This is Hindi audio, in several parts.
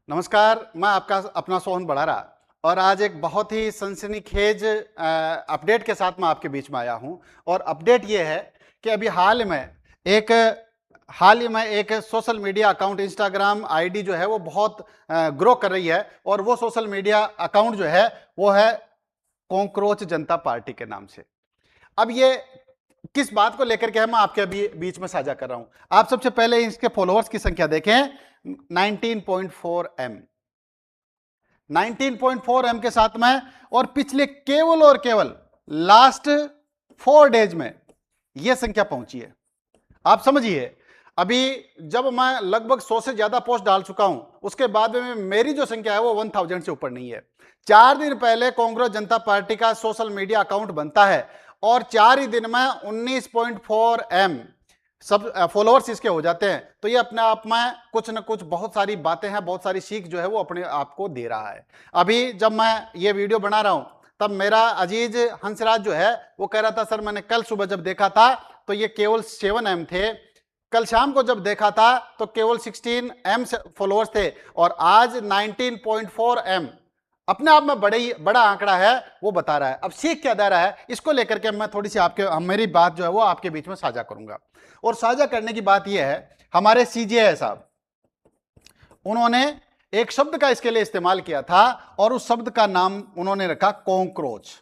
नमस्कार, मैं आपका अपना सोहन बड़ारा और आज एक बहुत ही सनसनीखेज अपडेट के साथ मैं आपके बीच में आया हूं। और अपडेट ये है कि अभी हाल ही में एक social media account Instagram ID जो है वो बहुत ग्रो कर रही है और वो सोशल मीडिया अकाउंट जो है वो है कॉकरोच जनता पार्टी के नाम से। अब ये किस बात को लेकर के मैं आपके अभी बीच में साझा कर रहा हूं। आप सबसे पहले इसके फॉलोअर्स की संख्या देखें, 19.4 M, 19.4 M के साथ में, और पिछले केवल और केवल लास्ट 4 डेज में यह संख्या पहुंची है। आप समझिए, अभी जब मैं लगभग 100 से ज्यादा पोस्ट डाल चुका हूं, उसके बाद में मेरी जो संख्या है वो 1000 से ऊपर नहीं है। 4 दिन पहले कांग्रेस जनता पार्टी का सोशल मीडिया अकाउंट बनता है और 4 ही दिन में 19.4 M सब फॉलोअर्स इसके हो जाते हैं। तो ये अपने आप में कुछ न कुछ बहुत सारी बातें हैं, बहुत सारी सीख जो है वो अपने आप को दे रहा है। अभी जब मैं ये वीडियो बना रहा हूं तब मेरा अजीज हंसराज जो है वो कह रहा था, सर मैंने कल सुबह जब देखा था तो ये केवल 7 M थे, कल शाम को जब देखा था तो केवल 16 M फॉलोअर्स थे, और आज 19.4 M अपने आप में बड़ा आंकड़ा है वो बता रहा है। अब सीख क्या दे रहा है, इसको लेकर के मैं थोड़ी सी मेरी बात जो है वो आपके बीच में साझा करूंगा। और साझा करने की बात यह है, हमारे सीजे साहब, उन्होंने एक शब्द का इसके लिए इस्तेमाल किया था और उस शब्द का नाम उन्होंने रखा कॉकरोच।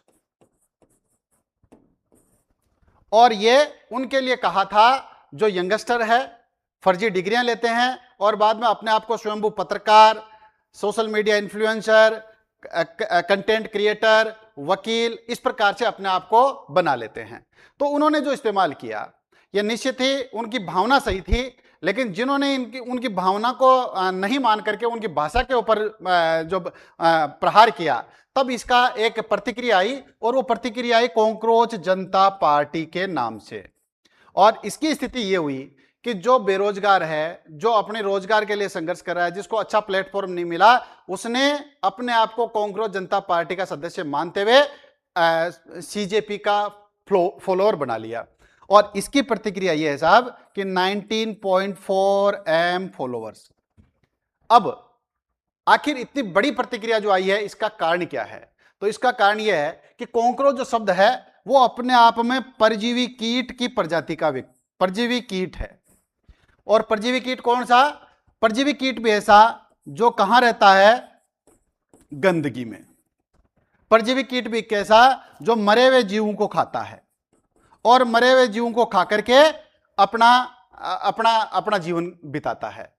और ये उनके लिए कहा था जो यंगस्टर है, फर्जी डिग्रियां लेते हैं और बाद में अपने आप को स्वयंभू पत्रकार, social media influencer, content creator, वकील, इस प्रकार से अपने आप को बना लेते हैं। तो उन्होंने जो इस्तेमाल किया ये निश्चित ही उनकी भावना सही थी, लेकिन जिन्होंने उनकी भावना को नहीं मान करके उनकी भाषा के ऊपर जो प्रहार किया, तब इसका एक प्रतिक्रिया आई और वो प्रतिक्रिया आई कॉकरोच जनता पार्टी के नाम से। और इसकी स्थिति ये हुई कि जो बेरोजगार है, जो अपने रोजगार के लिए संघर्ष कर रहा है, जिसको अच्छा प्लेटफॉर्म नहीं मिला, उसने अपने आप को कॉकरोच जनता पार्टी का सदस्य मानते हुए सीजेपी का फॉलोअर बना लिया। और इसकी प्रतिक्रिया यह है साहब कि 19.4 M फॉलोअर्स। अब आखिर इतनी बड़ी प्रतिक्रिया जो आई है, इसका कारण क्या है? तो इसका कारण यह है कि कॉकरोच जो शब्द है वो अपने आप में परजीवी कीट की प्रजाति का परजीवी कीट है। और परजीवी कीट कौन सा? परजीवी कीट भी ऐसा जो कहां रहता है? गंदगी में। परजीवी कीट भी कैसा? जो मरे हुए जीवों को खाता है और मरे हुए जीवों को खा करके अपना जीवन बिताता है।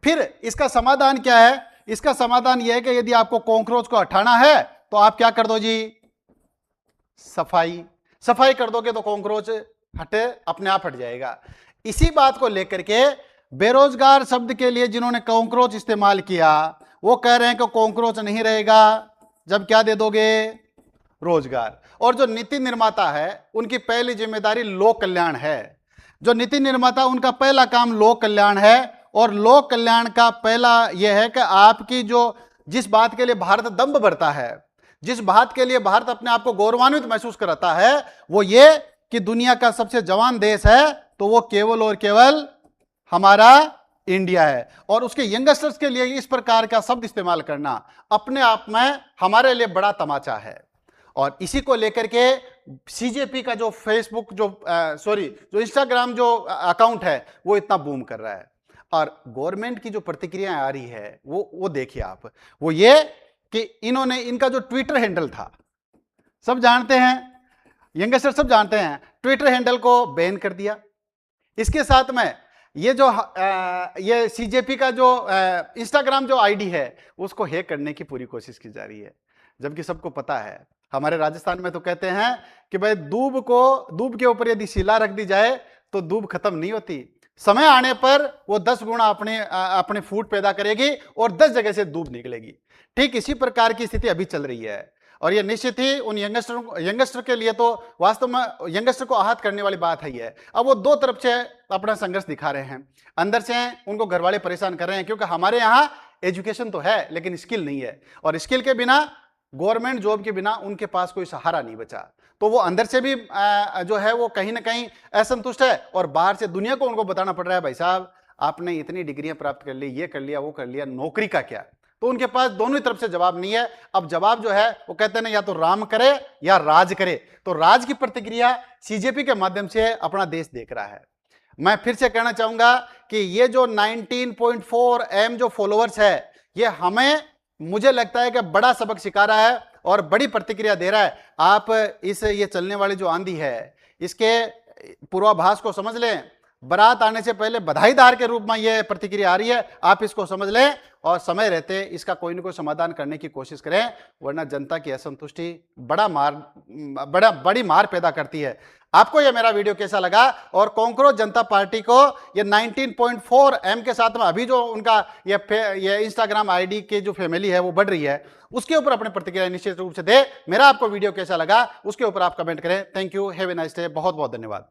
फिर इसका समाधान क्या है? इसका समाधान यह है कि यदि आपको कॉकरोच को हटाना है तो आप क्या कर दो जी? सफाई कर दोगे तो कॉकरोच अपने आप हट जाएगा। इसी बात को लेकर के बेरोजगार शब्द के लिए जिन्होंने कॉकरोच इस्तेमाल किया, वो कह रहे हैं कि कॉकरोच नहीं रहेगा जब क्या दे दोगे? रोजगार। और जो नीति निर्माता है उनकी पहली जिम्मेदारी लोक कल्याण है। जो नीति निर्माता, उनका पहला काम लोक कल्याण है। और लोक कल्याण का पहला यह है कि आपकी जिस बात के लिए भारत दंभ भरता है, जिस बात के लिए भारत अपने आप को गौरवान्वित महसूस कराता है, वो ये कि दुनिया का सबसे जवान देश है, तो वो केवल और केवल हमारा इंडिया है। और उसके यंगस्टर्स के लिए इस प्रकार का शब्द इस्तेमाल करना अपने आप में हमारे लिए बड़ा तमाचा है। और इसी को लेकर के सीजेपी का जो फेसबुक जो इंस्टाग्राम जो अकाउंट है वो इतना बूम कर रहा है। और गवर्नमेंट की जो प्रतिक्रिया आ रही है वो देखिए आप, वो ये कि इनका जो ट्विटर हैंडल था, सब जानते हैं, यंगस्टर सब जानते हैं, ट्विटर हैंडल को बैन कर दिया। इसके साथ में ये सीजेपी का जो इंस्टाग्राम जो आईडी है उसको हैक करने की पूरी कोशिश की जा रही है। जबकि सबको पता है, हमारे राजस्थान में तो कहते हैं कि भाई दूब के ऊपर यदि शिला रख दी जाए तो दूब खत्म नहीं होती, समय आने पर वो 10 गुना अपने फूट पैदा करेगी और 10 जगह से दूब निकलेगी। ठीक इसी प्रकार की स्थिति अभी चल रही है। और ये निश्चित ही उन यंगस्टर के लिए तो वास्तव में यंगस्टर को आहत करने वाली बात है। ये अब वो दो तरफ से अपना संघर्ष दिखा रहे हैं। अंदर से उनको घर वाले परेशान कर रहे हैं, क्योंकि हमारे यहाँ एजुकेशन तो है लेकिन स्किल नहीं है, और स्किल के बिना, गवर्नमेंट जॉब के बिना उनके पास कोई सहारा नहीं बचा। तो वो अंदर से भी जो है वो कहीं ना कहीं असंतुष्ट है, और बाहर से दुनिया को उनको बताना पड़ रहा है, भाई साहब आपने इतनी डिग्रियां प्राप्त कर ली, ये कर लिया, वो कर लिया, नौकरी का क्या? तो उनके पास दोनों ही तरफ से जवाब नहीं है। अब जवाब जो है वो कहते हैं ना, या तो राम करे या राज करे। तो राज की प्रतिक्रिया सीजेपी के माध्यम से अपना देश देख रहा है। मैं फिर से कहना चाहूंगा कि ये जो 19.4 M जो फॉलोअर्स है, ये हमें, मुझे लगता है कि बड़ा सबक सिखा रहा है और बड़ी प्रतिक्रिया दे रहा है। आप ये चलने वाली जो आंधी है, इसके पूर्वाभास को समझ लें। बारात आने से पहले बधाईदार के रूप में यह प्रतिक्रिया आ रही है, आप इसको समझ लें और समय रहते इसका कोई ना कोई समाधान करने की कोशिश करें, वरना जनता की असंतुष्टि बड़ी मार पैदा करती है। आपको यह मेरा वीडियो कैसा लगा, और कॉकरोच जनता पार्टी को ये 19.4 M के साथ में अभी जो उनका ये इंस्टाग्राम आईडी के जो फैमिली है वो बढ़ रही है, उसके ऊपर अपने प्रतिक्रिया निश्चित रूप से दे। मेरा आपको वीडियो कैसा लगा उसके ऊपर आप कमेंट करें। Thank you, have a nice day, बहुत बहुत धन्यवाद।